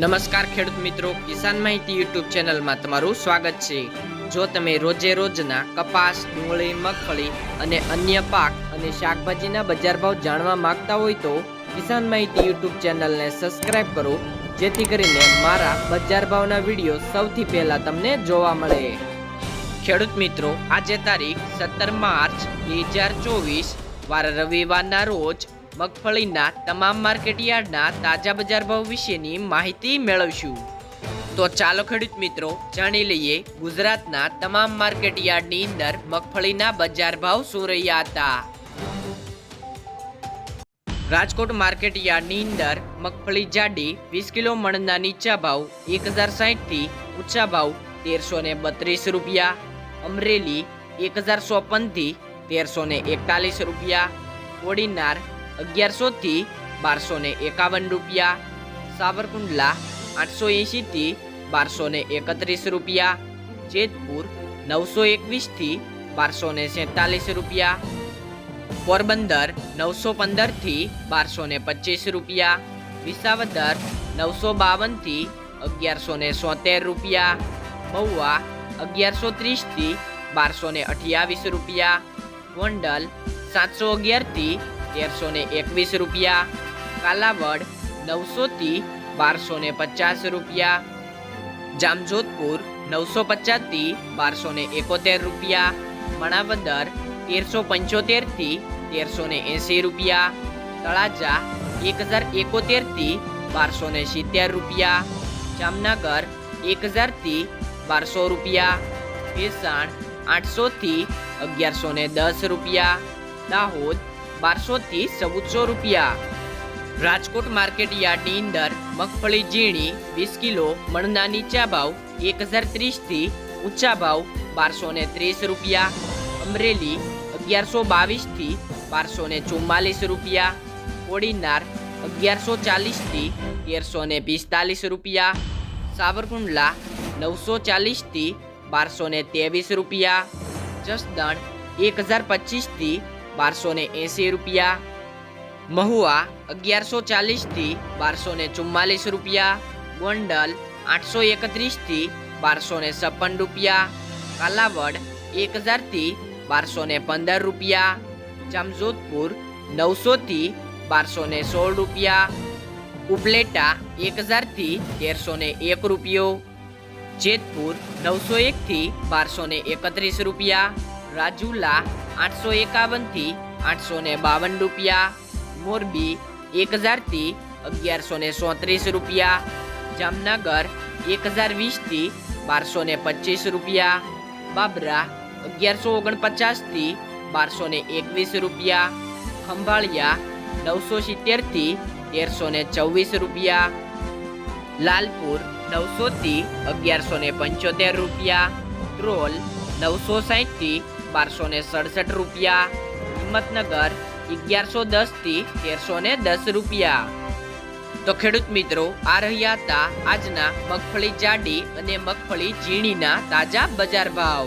નમસ્કાર ખેડૂત મિત્રો, કિસાન માહિતી યુટ્યુબ ચેનલમાં તમારું સ્વાગત છે। જો તમે રોજે રોજના કપાસ, ડુંગળી, મગફળી અને અન્ય પાક અને શાકભાજીના બજાર ભાવ જાણવા માંગતા હોય તો કિસાન માહિતી યુટ્યુબ ચેનલને સબસ્ક્રાઇબ કરો, જેથી કરીને મારા બજાર ભાવના વિડીયો સૌથી પહેલા તમને જોવા મળે। ખેડૂત મિત્રો, આજે તારીખ 17 માર્ચ 2024 વાર રવિવારના રોજ મગફળીના તમામ માર્કેટયાર્ડના તાજા બજાર ભાવ વિશેની માહિતી મેળવશું। તો ચાલો ખેડૂત મિત્રો જાણી લઈએ ગુજરાતના તમામ માર્કેટયાર્ડની અંદર મગફળીના બજાર ભાવ શું રહ્યા હતા। રાજકોટ માર્કેટયાર્ડની અંદર મગફળી જાડી 20 કિલો મણના નીચા ભાવ 1060 થી ઊંચા ભાવ 1332 રૂપિયા। અમરેલી 1054 થી 1341 રૂપિયા। કોડીનાર 1100 થી 1251 રૂપિયા। સાવરકુંડલા 880 થી 1231 રૂપિયા। જેતપુર 921 થી 1247 રૂપિયા। પોરબંદર 915 થી 1225 રૂપિયા। વિસાવદર 952 થી 1173 રૂપિયા। મહુવા 1130 થી 1228 રૂપિયા। ગોંડલ 711 થી 1321 રૂપિયા। કાલાવડ 900 થી 1250 રૂપિયા। જામજોધપુર 950 થી 1271 રૂપિયા। માણાવદર 1375 થી 1380 રૂપિયા। તળાજા 1071 થી 1270 રૂપિયા। જામનગર 1000 થી 1200 રૂપિયા। ભેસાણ 800 થી 1110 રૂપિયા। દાહોદ 1200 થી 1400 રૂપિયા। રાજકોટ માર્કેટ યાર્ડની અંદર મગફળી ઝીણી 20 કિલો મણના નીચા ભાવ 1030 થી ઊંચા ભાવ 1230 રૂપિયા। અમરેલી 1122 થી 1244 રૂપિયા। કોડીનાર 1140 થી 1345 રૂપિયા। સાવરકુંડલા 940 થી 1223 રૂપિયા। જસદણ 1025 થી 1280 રૂપિયા। મહુવા 1140 થી 1244 રૂપિયા। ગોંડલ 831 થી 1256 રૂપિયા। કાલાવડ 1000 થી 1215 રૂપિયા। જામજોધપુર 900 થી 1216 રૂપિયા। ઉપલેટા 1000 થી 1301 રૂપિયો। જેતપુર 901 થી 1231 રૂપિયા। રાજુલા 851 થી 852 રૂપિયા। મોરબી 1000 થી 1137 રૂપિયા। જામનગર 1020 થી 1225 રૂપિયા। બાબરા 1149 થી 1221 રૂપિયા। ખંભાળિયા 970 થી 1324 રૂપિયા। લાલપુર 900 થી 1175 રૂપિયા। ધ્રોલ 960 થી 1267 રૂપિયા। હિંમતનગર 1110 થી 1310 રૂપિયા। તો ખેડૂત મિત્રો, આ રહ્યા હતા આજના મગફળી જાડી અને મગફળી ઝીણીના તાજા બજાર ભાવ।